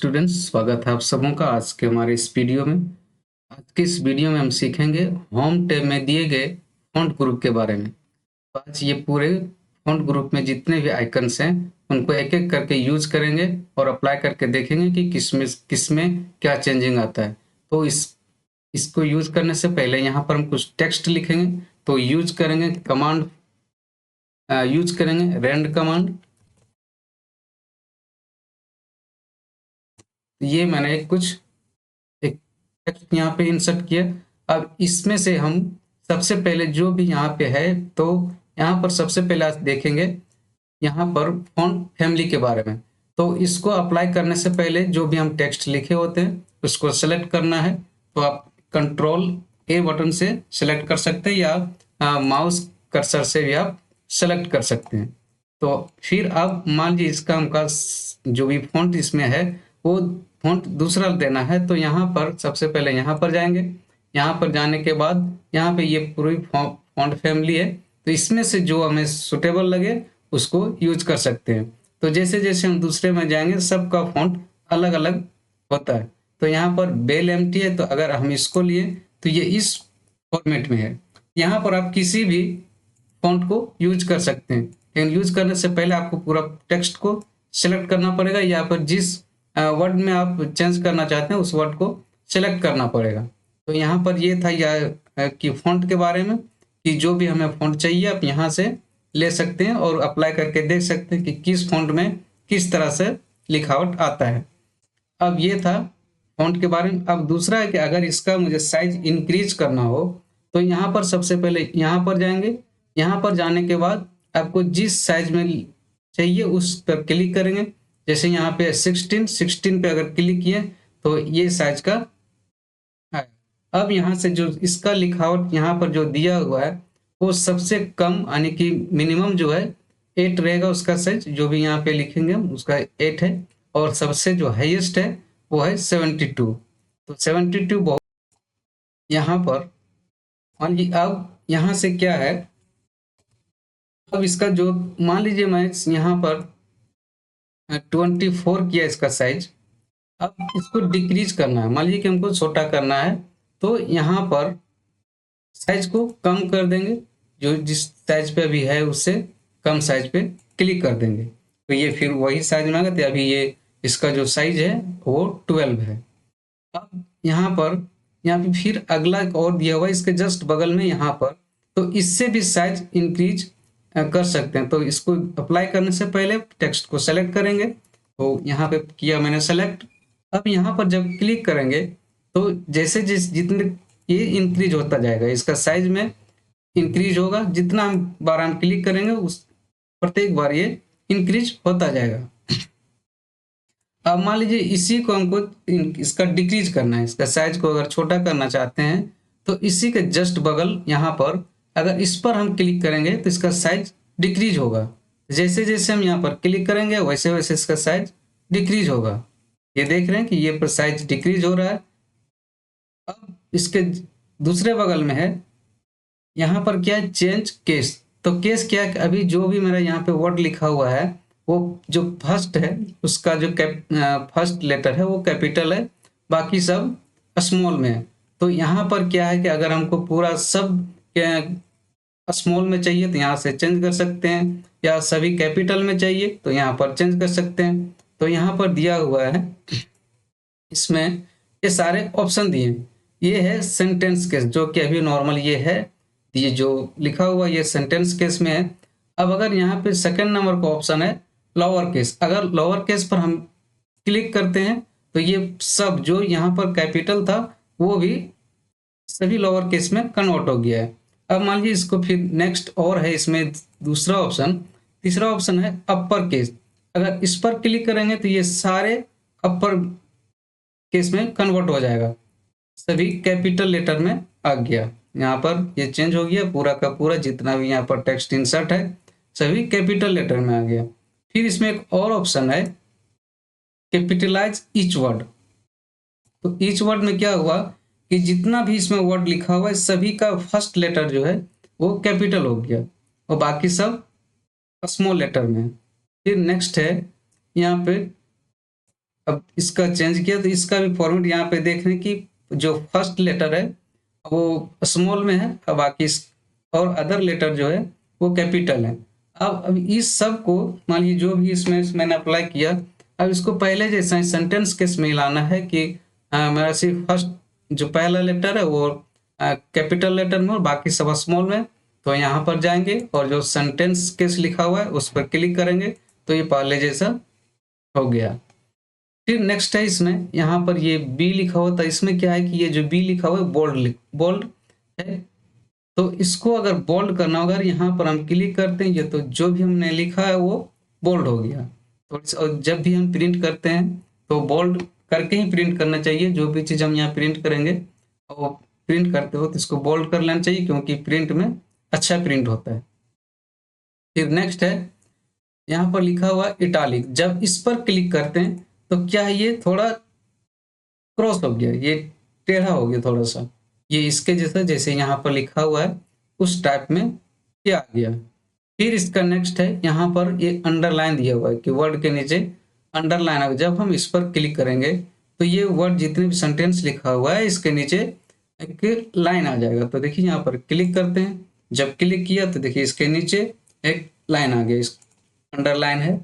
Students, स्वागत है आप सबों का आज के हमारे इस वीडियो में। आज के इस वीडियो में हम सीखेंगे होम टैब में दिए गए फ़ॉन्ट ग्रुप के बारे में। तो आज ये पूरे फ़ॉन्ट ग्रुप में जितने भी आइकन्स हैं उनको एक-एक करके यूज़ करेंगे और अप्लाई करके देखेंगे कि किसमें क्या चेंजिंग आता है। तो इसको यूज़ करने से पहले यहाँ पर हम कुछ टेक्स्ट लिखेंगे, तो यूज़ करेंगे रेंड कमांड। ये मैंने एक टेक्स्ट यहाँ पे इंसर्ट किया। अब इसमें से हम सबसे पहले जो भी यहाँ पे है, तो यहाँ पर सबसे पहले आज देखेंगे यहाँ पर फॉन्ट फैमिली के बारे में। तो इसको अप्लाई करने से पहले जो भी हम टेक्स्ट लिखे होते हैं उसको सेलेक्ट करना है। तो आप कंट्रोल ए बटन से सेलेक्ट कर सकते हैं या माउस कर्सर से भी आप सेलेक्ट कर सकते हैं। तो फिर आप मान लीजिए इसका हमका जो भी फॉन्ट इसमें है वो फॉन्ट दूसरा देना है, तो यहाँ पर सबसे पहले यहाँ पर जाएंगे। यहाँ पर जाने के बाद यहाँ पे ये पूरी फॉन्ट फैमिली है, तो इसमें से जो हमें सुटेबल लगे उसको यूज कर सकते हैं। तो जैसे जैसे हम दूसरे में जाएंगे सबका फॉन्ट अलग अलग होता है। तो यहाँ पर बेल एम्प्टी है, तो अगर हम इसको लिए तो ये इस फॉर्मेट में है। यहाँ पर आप किसी भी फॉन्ट को यूज कर सकते हैं, लेकिन यूज करने से पहले आपको पूरा टेक्स्ट को सिलेक्ट करना पड़ेगा, या फिर जिस वर्ड में आप चेंज करना चाहते हैं उस वर्ड को सिलेक्ट करना पड़ेगा। तो यहाँ पर ये था कि फॉन्ट के बारे में, कि जो भी हमें फॉन्ट चाहिए आप यहाँ से ले सकते हैं और अप्लाई करके देख सकते हैं कि किस फॉन्ट में किस तरह से लिखावट आता है। अब ये था फॉन्ट के बारे में। अब दूसरा है कि अगर इसका मुझे साइज इंक्रीज करना हो, तो यहाँ पर सबसे पहले यहाँ पर जाएंगे। यहाँ पर जाने के बाद आपको जिस साइज में चाहिए उस पर क्लिक करेंगे। जैसे यहाँ पे 16 पे अगर क्लिक किए तो ये साइज का है। अब यहाँ से जो इसका लिखावट यहाँ पर जो दिया हुआ है वो सबसे कम यानी कि मिनिमम जो है 8 रहेगा उसका साइज, जो भी यहाँ पे लिखेंगे हम उसका 8 है। और सबसे जो हाईएस्ट है वो है 72। तो 72 बहुत यहाँ पर। मान लीजिए अब यहाँ से क्या है, अब इसका जो मान लीजिए मैं यहाँ पर 24 किया इसका साइज। अब इसको डिक्रीज करना है, मान लीजिए कि हमको छोटा करना है, तो यहाँ पर साइज को कम कर देंगे। जो जिस साइज पे अभी है उससे कम साइज पे क्लिक कर देंगे, तो ये फिर वही साइज में आ गया। अभी ये इसका जो साइज है वो 12 है। अब यहाँ पे फिर अगला एक और दिया हुआ है इसके जस्ट बगल में यहाँ पर, तो इससे भी साइज इंक्रीज कर सकते हैं। तो इसको अप्लाई करने से पहले टेक्स्ट को सेलेक्ट करेंगे। तो यहाँ पे किया मैंने सेलेक्ट। अब यहाँ पर जब क्लिक करेंगे तो जैसे जितने ये इंक्रीज होता जाएगा, इसका साइज में इंक्रीज होगा। जितना बार हम क्लिक करेंगे उस प्रत्येक बार ये इंक्रीज होता जाएगा। अब मान लीजिए इसी को हमको इसका डिक्रीज करना है, इसका साइज को अगर छोटा करना चाहते हैं, तो इसी के जस्ट बगल यहाँ पर अगर इस पर हम क्लिक करेंगे तो इसका साइज डिक्रीज होगा। जैसे जैसे हम यहाँ पर क्लिक करेंगे वैसे वैसे इसका साइज डिक्रीज होगा। ये देख रहे हैं कि ये पर साइज डिक्रीज हो रहा है। अब इसके दूसरे बगल में है, यहाँ पर क्या है, चेंज केस। तो केस क्या है, अभी जो भी मेरा यहाँ पे वर्ड लिखा हुआ है वो जो फर्स्ट है उसका जो फर्स्ट लेटर है वो कैपिटल है, बाकी सब स्मॉल में है। तो यहाँ पर क्या है कि अगर हमको पूरा सब स्मॉल में चाहिए तो यहाँ से चेंज कर सकते हैं, या सभी कैपिटल में चाहिए तो यहाँ पर चेंज कर सकते हैं। तो यहाँ पर दिया हुआ है, इसमें ये सारे ऑप्शन दिए हैं। ये है सेंटेंस केस, जो कि अभी नॉर्मल ये है, ये जो लिखा हुआ ये सेंटेंस केस में है। अब अगर यहाँ पे सेकंड नंबर का ऑप्शन है लोअर केस, अगर लोअर केस पर हम क्लिक करते हैं तो ये सब जो यहाँ पर कैपिटल था वो भी सभी लोअर केस में कन्वर्ट हो गया है। अब मान लीजिए इसको फिर नेक्स्ट और है इसमें दूसरा ऑप्शन, तीसरा ऑप्शन है अपर केस। अगर इस पर क्लिक करेंगे तो ये सारे अपर केस में कन्वर्ट हो जाएगा, सभी कैपिटल लेटर में आ गया। यहाँ पर ये चेंज हो गया, पूरा का पूरा जितना भी यहाँ पर टेक्स्ट इंसर्ट है सभी कैपिटल लेटर में आ गया। फिर इसमें एक और ऑप्शन है कैपिटलाइज ईच वर्ड। तो ईच वर्ड में क्या हुआ कि जितना भी इसमें वर्ड लिखा हुआ है सभी का फर्स्ट लेटर जो है वो कैपिटल हो गया और बाकी सब स्मॉल लेटर में। फिर नेक्स्ट है यहाँ पे अब इसका चेंज किया तो इसका भी फॉर्मेट यहाँ पे देख रहे हैं कि जो फर्स्ट लेटर है वो स्मॉल में है, अब बाकी और अदर लेटर जो है वो कैपिटल है। अब इस सब को मान लीजिए जो भी इसमें मैंने अप्लाई किया, अब इसको पहले जैसा सेंटेंस केस में लाना है कि मेरा सिर्फ फर्स्ट जो पहला लेटर है वो कैपिटल लेटर में और बाकी सब स्मॉल में। तो यहाँ पर जाएंगे और जो सेंटेंस केस लिखा हुआ है उस पर क्लिक करेंगे तो ये पहले जैसा हो गया। फिर नेक्स्ट है इसमें यहाँ पर ये बी लिखा हुआ था, इसमें क्या है कि ये जो बी लिखा हुआ है बोल्ड है, तो इसको अगर बोल्ड करना होगा, यहाँ पर हम क्लिक करते हैं ये तो जो भी हमने लिखा है वो बोल्ड हो गया। तो और जब भी हम प्रिंट करते हैं तो बोल्ड करके ही प्रिंट करना चाहिए, जो भी चीज़ हम यहाँ प्रिंट करेंगे और प्रिंट करते हो तो इसको बोल्ड कर लेना चाहिए क्योंकि प्रिंट में अच्छा प्रिंट होता है। फिर नेक्स्ट है यहाँ पर लिखा हुआ इटालिक, जब इस पर क्लिक करते हैं तो क्या है ये थोड़ा क्रॉस हो गया, ये टेढ़ा हो गया थोड़ा सा, ये इसके जैसा जैसे यहाँ पर लिखा हुआ है उस टाइप में ये आ गया। फिर इसका नेक्स्ट है यहाँ पर ये अंडरलाइन दिया हुआ है कि वर्ड के नीचे अंडरलाइन है, जब हम इस पर क्लिक करेंगे तो ये वर्ड जितने भी सेंटेंस लिखा हुआ है इसके नीचे एक लाइन आ जाएगा। तो देखिए यहाँ पर क्लिक करते हैं, जब क्लिक किया तो देखिए इसके नीचे एक लाइन आ गया, इस अंडरलाइन है।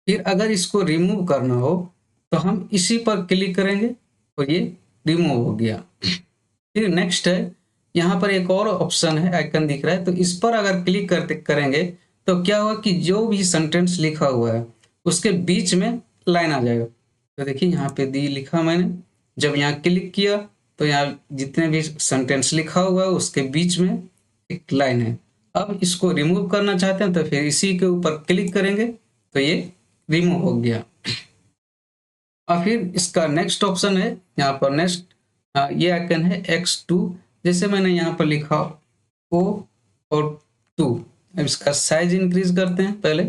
फिर अगर इसको रिमूव करना हो तो हम इसी पर क्लिक करेंगे और ये रिमूव हो गया। फिर नेक्स्ट है यहाँ पर एक और ऑप्शन है, आइकन दिख रहा है, तो इस पर अगर क्लिक करते करेंगे तो क्या होगा कि जो भी सेंटेंस लिखा हुआ है उसके बीच में लाइन आ जाएगा। तो देखिए यहाँ पे दी लिखा मैंने, जब यहाँ क्लिक किया तो यहाँ जितने भी सेंटेंस लिखा हुआ है उसके बीच में एक लाइन है। अब इसको रिमूव करना चाहते हैं तो फिर इसी के ऊपर क्लिक करेंगे तो ये रिमूव हो गया। और फिर इसका नेक्स्ट ऑप्शन है यहाँ पर नेक्स्ट, ये आइकन है X2, जैसे मैंने यहाँ पर लिखा O और 2, अब इसका साइज इंक्रीज करते हैं पहले।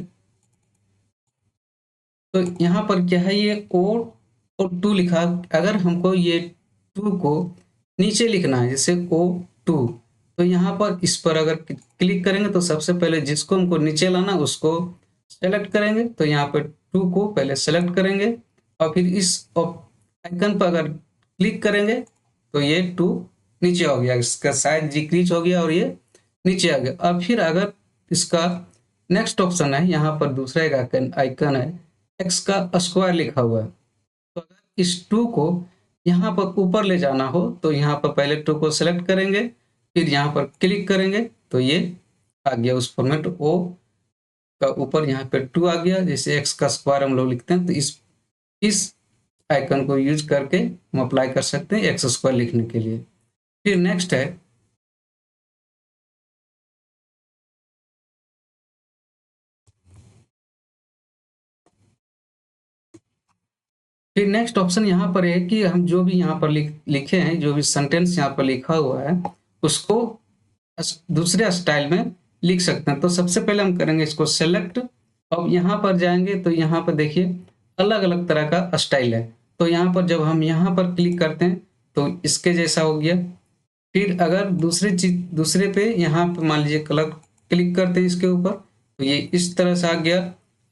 तो यहाँ पर क्या है ये O और 2 लिखा, अगर हमको ये 2 को नीचे लिखना है जैसे O2, तो यहाँ पर इस पर अगर क्लिक करेंगे तो सबसे पहले जिसको हमको नीचे लाना उसको सेलेक्ट करेंगे, तो यहाँ पर 2 को पहले सेलेक्ट करेंगे और फिर इस आइकन पर अगर क्लिक करेंगे तो ये 2 नीचे हो गया, इसका साइज डिक्रीज हो गया और ये नीचे आ गया। अब फिर अगर इसका नेक्स्ट ऑप्शन है यहाँ पर दूसरा एक आइकन है एक्स का स्क्वायर लिखा हुआ है, तो अगर इस 2 को यहाँ पर ऊपर ले जाना हो तो यहाँ पर पहले 2 को सेलेक्ट करेंगे, फिर यहाँ पर क्लिक करेंगे तो ये आ गया उस फॉर्मेट ओ का ऊपर यहाँ पे 2 आ गया, जैसे एक्स का स्क्वायर हम लोग लिखते हैं तो इस आइकन को यूज करके हम अप्लाई कर सकते हैं एक्स स्क्वायर लिखने के लिए। फिर नेक्स्ट है फिर नेक्स्ट ऑप्शन यहाँ पर है कि हम जो भी यहाँ पर लिखे हैं, जो भी सेंटेंस यहाँ पर लिखा हुआ है उसको दूसरे स्टाइल में लिख सकते हैं। तो सबसे पहले हम करेंगे इसको सेलेक्ट, अब यहाँ पर जाएंगे तो यहाँ पर देखिए अलग अलग तरह का स्टाइल है, तो यहाँ पर जब हम यहाँ पर क्लिक करते हैं तो इसके जैसा हो गया। फिर अगर दूसरे पे यहाँ पे मान लीजिए कलर क्लिक करते हैं इसके ऊपर तो ये इस तरह से आ गया।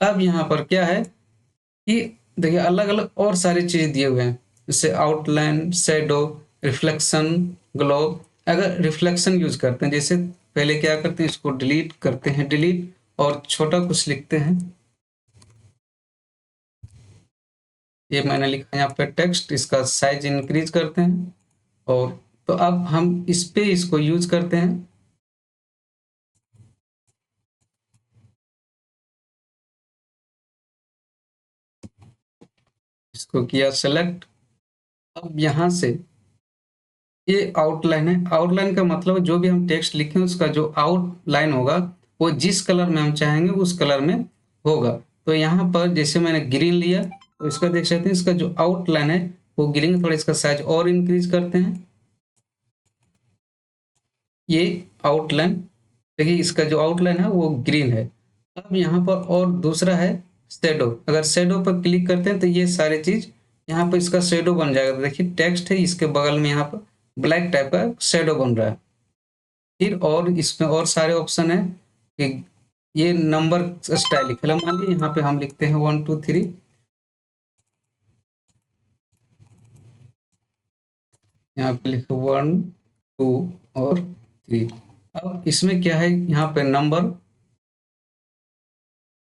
अब यहाँ पर क्या है कि देखिए अलग अलग और सारी चीज़ दिए हुए हैं, जैसे आउटलाइन, शेडो, रिफ्लेक्शन, ग्लो। अगर रिफ्लेक्शन यूज करते हैं, जैसे पहले क्या करते हैं इसको डिलीट करते हैं, डिलीट और छोटा कुछ लिखते हैं, ये मैंने लिखा यहाँ पे टेक्स्ट, इसका साइज इंक्रीज करते हैं और तो अब हम इस पे इसको यूज करते हैं, इसको किया सेलेक्ट। अब यहाँ से ये आउटलाइन है, आउटलाइन का मतलब जो भी हम टेक्स्ट लिखें उसका जो आउटलाइन होगा वो जिस कलर में हम चाहेंगे उस कलर में होगा। तो यहाँ पर जैसे मैंने ग्रीन लिया तो इसका देख सकते हैं इसका जो आउटलाइन है वो ग्रीन, थोड़ा इसका साइज और इंक्रीज करते हैं, ये आउटलाइन देखिए इसका जो आउटलाइन है वो ग्रीन है। अब यहाँ पर और दूसरा है शेडो, अगर शेडो पर क्लिक करते हैं तो ये सारी चीज यहाँ पर इसका शेडो बन जाएगा। तो देखिए टेक्स्ट है इसके बगल में यहाँ पर ब्लैक टाइप का शेडो बन रहा है। फिर और इसमें और सारे ऑप्शन है कि ये नंबर स्टाइल लिखे, मान लीजिए यहाँ पे हम लिखते हैं 1 2 3 यहाँ पे लिखो 1 2 और 3। अब इसमें क्या है, यहाँ पे नंबर,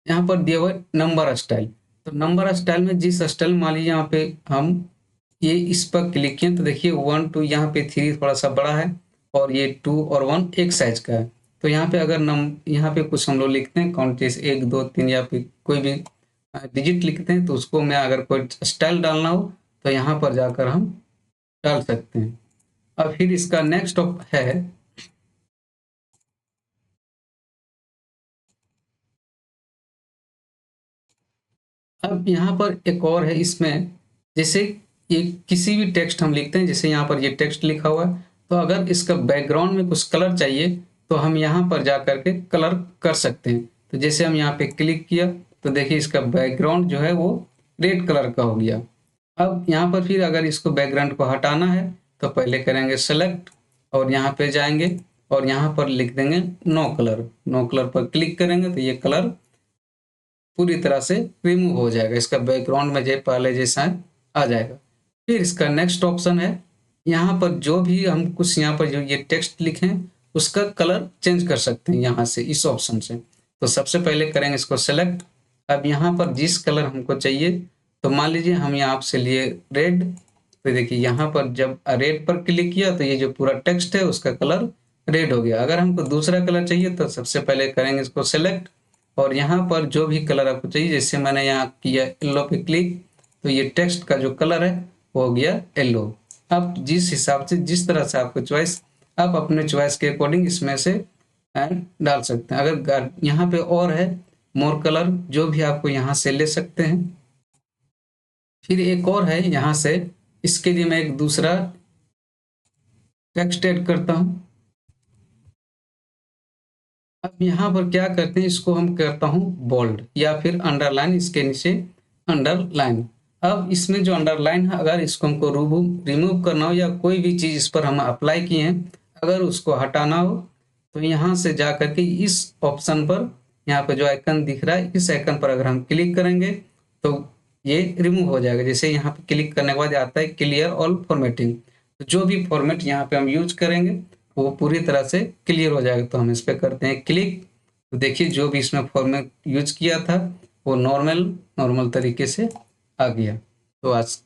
यहाँ पर दिया हुआ है नंबर स्टाइल। तो नंबर स्टाइल में जिस स्टाइल, मान लीजिए यहाँ पे हम ये इस पर क्लिक किए तो देखिए 1 2, यहाँ पे 3 थोड़ा सा बड़ा है और ये 2 और 1 एक साइज का है। तो यहाँ पे अगर यहाँ पे कुछ हम लोग लिखते हैं काउंट, जैसे 1 2 3 या फिर कोई भी डिजिट लिखते हैं, तो उसको मैं अगर कोई स्टाइल डालना हो तो यहाँ पर जाकर हम डाल सकते हैं। अब फिर इसका नेक्स्ट है, अब यहाँ पर एक और है इसमें, जैसे ये किसी भी टेक्स्ट हम लिखते हैं, जैसे यहाँ पर ये टेक्स्ट लिखा हुआ है, तो अगर इसका बैकग्राउंड में कुछ कलर चाहिए तो हम यहाँ पर जा करके कलर कर सकते हैं। तो जैसे हम यहाँ पे क्लिक किया तो देखिए इसका बैकग्राउंड जो है वो रेड कलर का हो गया। अब यहाँ पर फिर अगर इसको बैकग्राउंड को हटाना है तो पहले करेंगे सेलेक्ट और यहाँ पे जाएंगे और यहाँ पर लिख देंगे नो कलर। नो कलर पर क्लिक करेंगे तो ये कलर पूरी तरह से रिमूव हो जाएगा, इसका बैकग्राउंड में जो पहले जैसा है आ जाएगा। फिर इसका नेक्स्ट ऑप्शन है, यहाँ पर जो भी हम कुछ यहाँ पर जो ये टेक्स्ट लिखें उसका कलर चेंज कर सकते हैं यहाँ से, इस ऑप्शन से। तो सबसे पहले करेंगे इसको सेलेक्ट। अब यहाँ पर जिस कलर हमको चाहिए, तो मान लीजिए हम यहाँ से लिए रेड, तो देखिए यहाँ पर जब रेड पर क्लिक किया तो ये जो पूरा टेक्स्ट है उसका कलर रेड हो गया। अगर हमको दूसरा कलर चाहिए तो सबसे पहले करेंगे इसको सेलेक्ट और यहाँ पर जो भी कलर आपको चाहिए, जैसे मैंने यहाँ किया येलो पे क्लिक, तो ये टेक्स्ट का जो कलर है वो हो गया येलो। अब जिस हिसाब से जिस तरह से आपको चॉइस, आप अपने चॉइस के अकॉर्डिंग इसमें से डाल सकते हैं। अगर यहाँ पे और है मोर कलर, जो भी आपको यहाँ से ले सकते हैं। फिर एक और है यहाँ से, इसके लिए मैं एक दूसरा टेक्स्ट ऐड करता हूँ। अब यहाँ पर क्या करते हैं, इसको हम करता हूँ बोल्ड या फिर अंडरलाइन, इसके नीचे अंडरलाइन। अब इसमें जो अंडरलाइन है, अगर इसको हमको रिमूव करना हो या कोई भी चीज़ इस पर हम अप्लाई किए हैं अगर उसको हटाना हो, तो यहाँ से जा करके इस ऑप्शन पर, यहाँ पर जो आइकन दिख रहा है इस आइकन पर अगर हम क्लिक करेंगे तो ये रिमूव हो जाएगा। जैसे यहाँ पे क्लिक करने के बाद आता है क्लियर ऑल फॉर्मेटिंग, तो जो भी फॉर्मेट यहाँ पे हम यूज करेंगे वो पूरी तरह से क्लियर हो जाएगा। तो हम इस पर करते हैं क्लिक, तो देखिए जो भी इसमें फॉर्मेट यूज किया था वो नॉर्मल तरीके से आ गया। तो आज